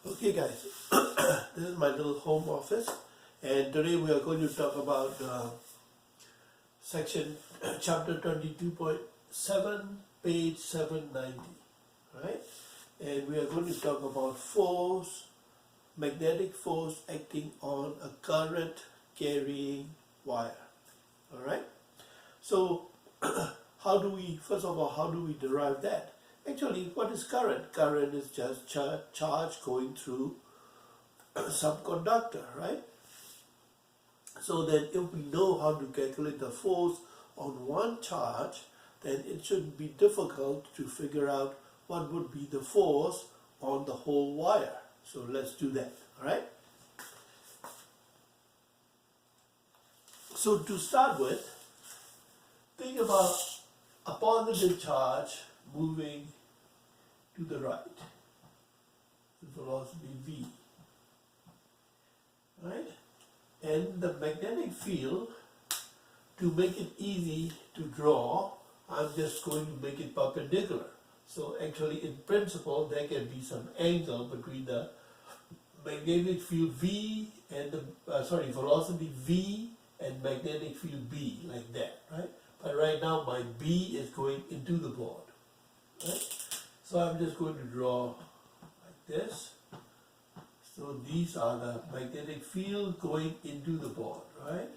Okay guys, this is my little home office, and today we are going to talk about section chapter 22.7, page 790, right? And we are going to talk about force, magnetic force acting on a current carrying wire, all right? So first of all, how do we derive that? Actually, what is current? Current is just charge going through some conductor, right? So then if we know how to calculate the force on one charge, then it shouldn't be difficult to figure out what would be the force on the whole wire. So let's do that, all right? So to start with, think about a positive charge moving to the right, the velocity v, right? And the magnetic field, to make it easy to draw, I'm just going to make it perpendicular. So actually, in principle, there can be some angle between the magnetic field v and the velocity v and magnetic field b, like that, right? But right now, my b is going into the board, right? So I'm just going to draw like this. So these are the magnetic field going into the board, right?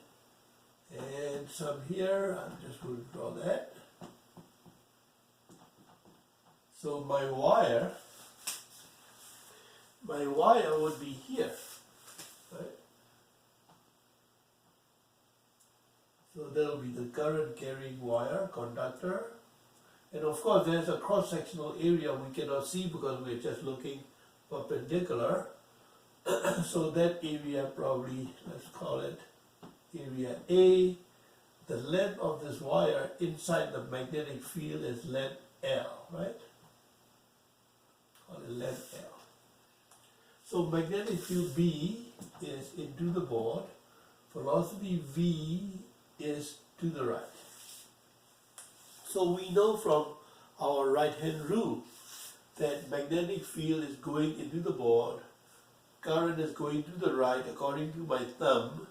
And some here, I'm just going to draw that. So my wire would be here, right? So that will be the current carrying wire, conductor. And of course, there's a cross-sectional area we cannot see because we're just looking perpendicular. So that area probably, let's call it area A. The length of this wire inside the magnetic field is length L, right? Call it length L. So magnetic field B is into the board. Velocity V is to the right. So we know from our right-hand rule that magnetic field is going into the board, current is going to the right according to my thumb,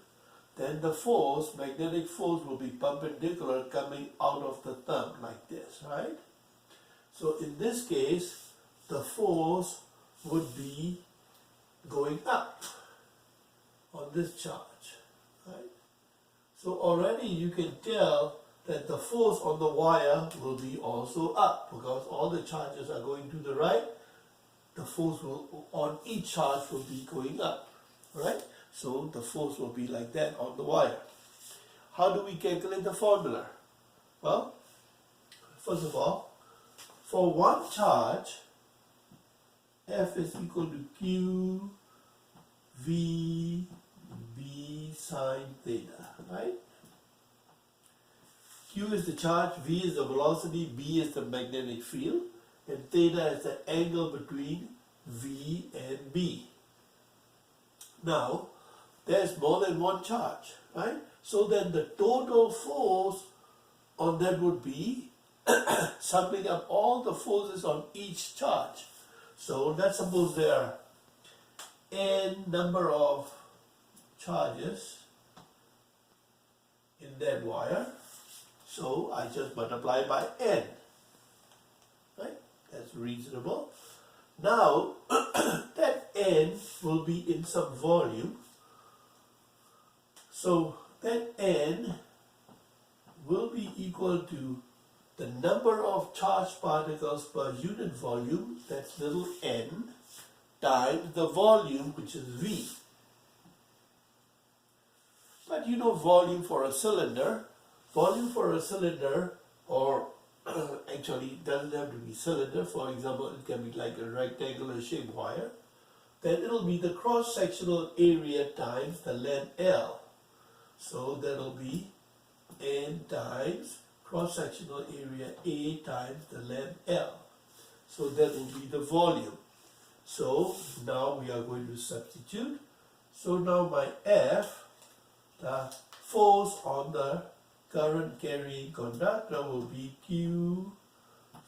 then the force, magnetic force, will be perpendicular coming out of the thumb like this, right? So in this case, the force would be going up on this charge, right? So already you can tell that the force on the wire will be also up because all the charges are going to the right. The force on each charge will be going up, right? So the force will be like that on the wire. How do we calculate the formula? Well, first of all, for one charge, F is equal to Q V B sine theta, right? Q is the charge, V is the velocity, B is the magnetic field, and theta is the angle between V and B. Now, there's more than one charge, right? So then the total force on that would be summing up all the forces on each charge. So let's suppose there are n number of charges in that wire. So I just multiply by n, right? That's reasonable. Now, that n will be in some volume. So that n will be equal to the number of charged particles per unit volume, that's little n, times the volume, which is V. But you know volume for a cylinder, or actually it doesn't have to be cylinder, for example it can be like a rectangular shaped wire, then it'll be the cross-sectional area times the length L. So that'll be N times cross-sectional area A times the length L. So that will be the volume. So now we are going to substitute. So now my F, the force on the current carrying conductor, will be Q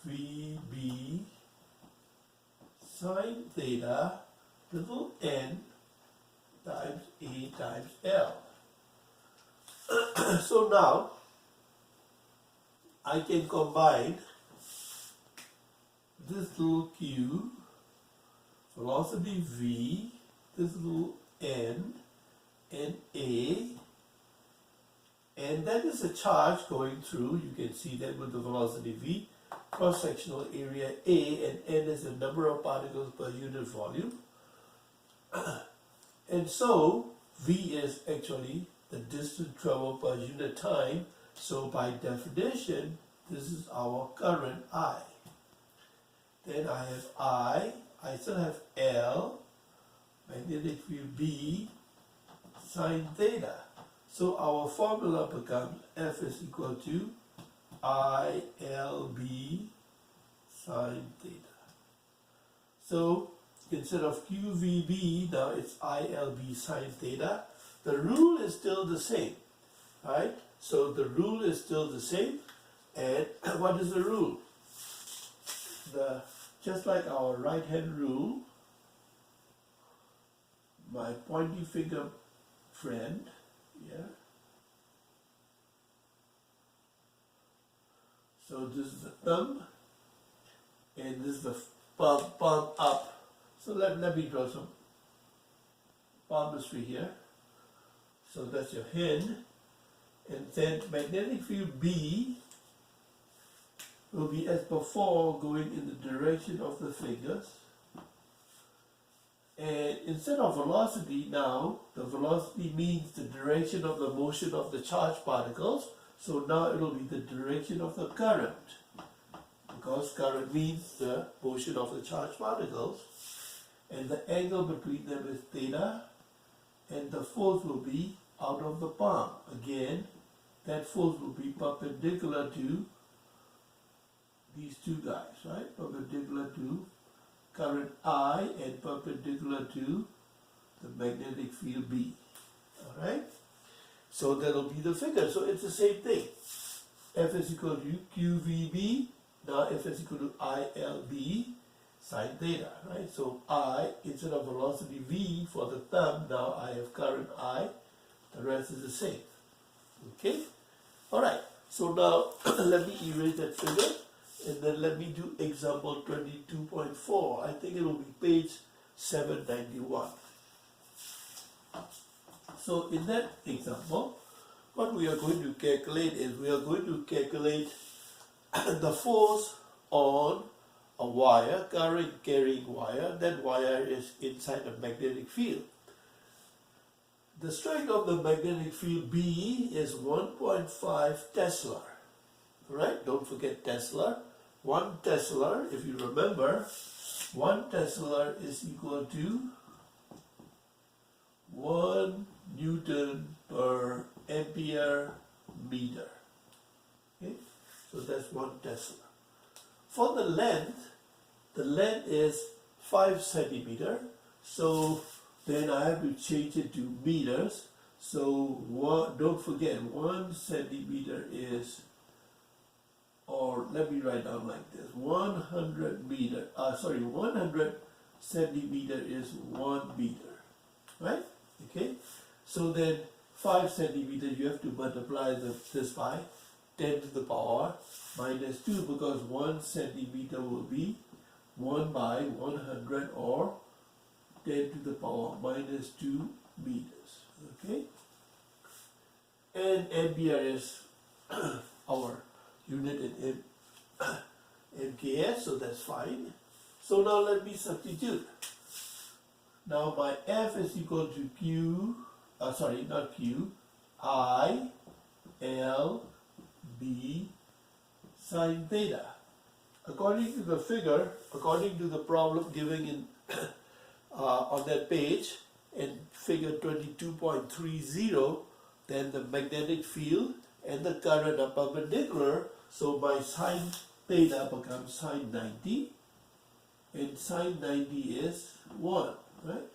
V B sine theta little n times A times L. So now I can combine this little q, velocity v, this little n, and A, and that is a charge going through. You can see that with the velocity v, cross-sectional area A, and n is the number of particles per unit volume. And so v is actually the distance traveled per unit time. So by definition, this is our current I. Then I have I still have L, magnetic field B, sine theta. So our formula becomes F is equal to ILB sine theta. So instead of QVB, now it's ILB sine theta. The rule is still the same, right? So the rule is still the same. And what is the rule? Just like our right hand rule, my pointy finger friend, yeah. So this is the thumb, and this is the palm up. So let me draw some palmistry here. So that's your hand, and then magnetic field B will be as before, going in the direction of the fingers. And instead of velocity now, the velocity means the direction of the motion of the charged particles. So now it will be the direction of the current, because current means the motion of the charged particles. And the angle between them is theta, and the force will be out of the palm. Again, that force will be perpendicular to these two guys, right? Perpendicular to current I and perpendicular to the magnetic field B. Alright? So that will be the figure. So it's the same thing. F is equal to QVB. Now F is equal to ILB sine theta, right? So I, instead of velocity V for the thumb, now I have current I. The rest is the same. Okay? Alright. So now let me erase that figure. And then let me do example 22.4. I think it will be page 791. So in that example, what we are going to calculate is we are going to calculate the force on a wire, current carrying wire. That wire is inside a magnetic field. The strength of the magnetic field B is 1.5 Tesla. Right? Don't forget Tesla. 1 Tesla, if you remember, 1 Tesla is equal to 1 Newton per ampere meter. Okay? So that's 1 Tesla. For the length is 5 centimeter. So then I have to change it to meters. So don't forget, 1 centimeter is, or let me write down like this, 100 centimeter is 1 meter, right? Okay, so then 5 centimeter, you have to multiply this by 10 to the power minus 2, because 1 centimeter will be 1 by 100, or 10 to the power minus 2 meters, okay? And ampere is our unit in MKS, so that's fine. So now let me substitute. Now my F is equal to I L B sine theta. According to the figure, according to the problem given in on that page in figure 22.30, then the magnetic field and the current are perpendicular. So my sine theta becomes sine 90, and sine 90 is 1, right?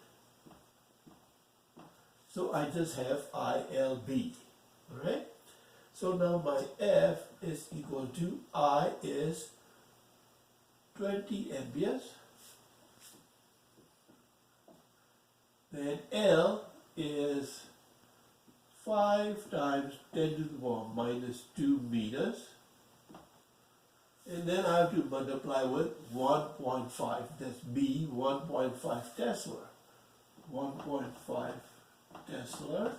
So I just have ILB, right? So now my F is equal to I is 20 amperes Then L is 5 times 10 to the power minus 2 meters. And then I have to multiply with 1.5. That's B, 1.5 Tesla. 1.5 Tesla.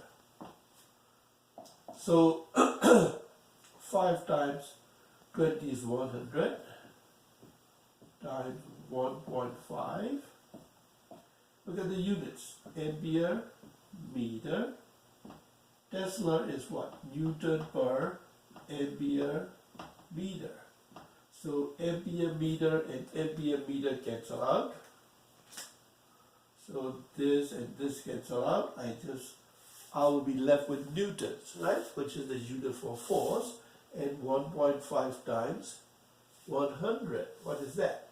So 5 times 20 is 100 times 1.5. Look at the units. Ampere, meter. Tesla is what? Newton per ampere meter. So ampere meter and ampere meter cancel out. So this and this cancel out. I will be left with newtons, right? Which is the unit for force. And 1.5 times 100. What is that?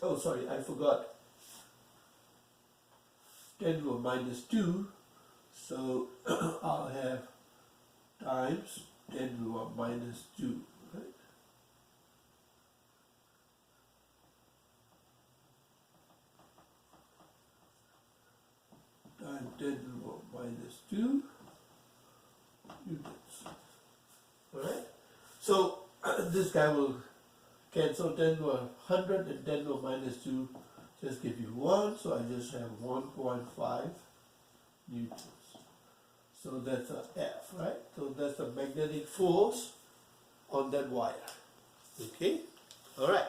Oh, sorry, I forgot. 10 to the minus 2. So I'll have times 10 to the minus 2. Right? Times 10 to the minus 2 newtons. Alright? So this guy will cancel 10 to the 100 and 10 to the minus 2 just give you 1. So I just have 1.5 newtons. So that's a F, right? So that's the magnetic force on that wire. Okay? Alright.